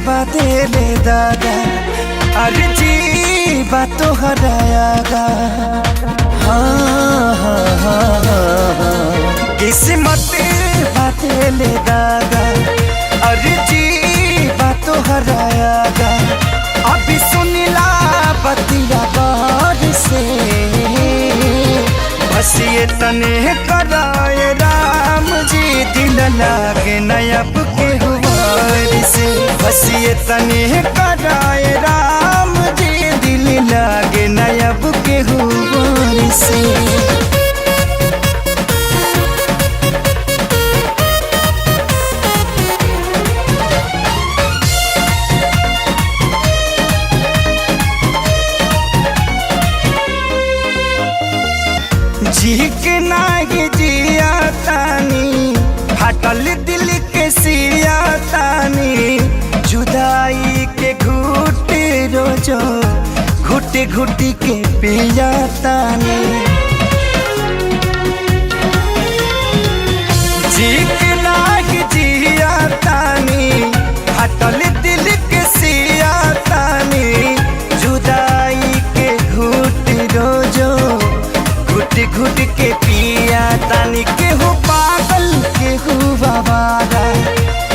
बदले दादा अर्जी बात हरायागा। हाँ हाँ हाँ किस्मत बदले दादा अर्जी बात हरायागा। अभी सुनिला बतिया बार से बस ये तने कराए राम जी दिल लागे नयब के हुआर से। बस ये तने कराए राम जी दिल लागे नयब के हुआर से। जी के नागी जिया तानी हटल दिल के सिया तानी जुदाई के घुट रोजो घुट घुट के पिया तानी। जी के नागी जिया तानी हटल दिल के सिया तानी जुदाई के घुट रोजो घुट घुट के पिया तानी। केहू पागल केहू बाबारा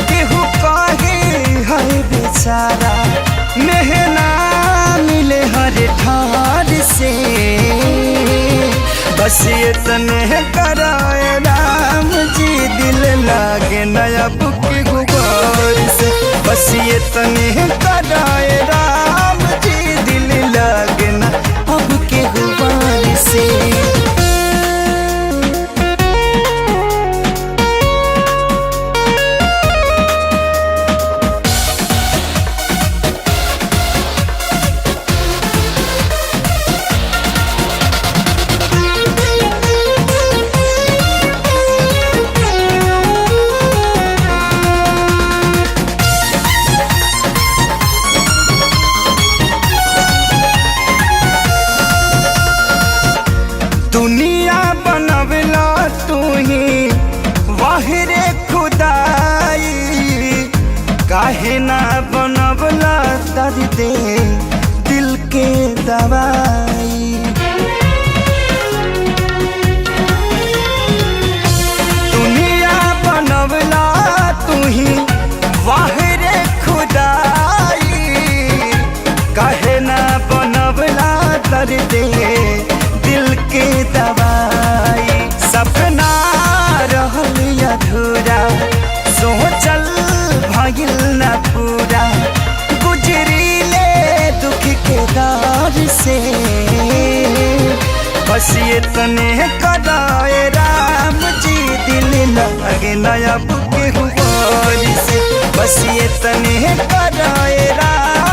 केहू कहे है बेचारा मेहना मिले हर ठार से। बस ये तने कराए राम जी दिल लागे नयब के गुबार से। बस ये तने कराए राम जी दिल लागे ना अब के गुबार से। दुनिया बनवला तू ही वाहिरे खुदाई काहे ना बनवला दर्द दिल के दवाई। दुनिया बनवला तू ही वाहिरे खुदाई काहे ना बनवला दर्द दिल के दवाई। सपना रहल अधूरा सोचल भइल न पूरा गुजरीले दुख के दौर से। बस ये तने कराए राम जी दिल लागे नयब के हुआर से। बस ये तने कराए राम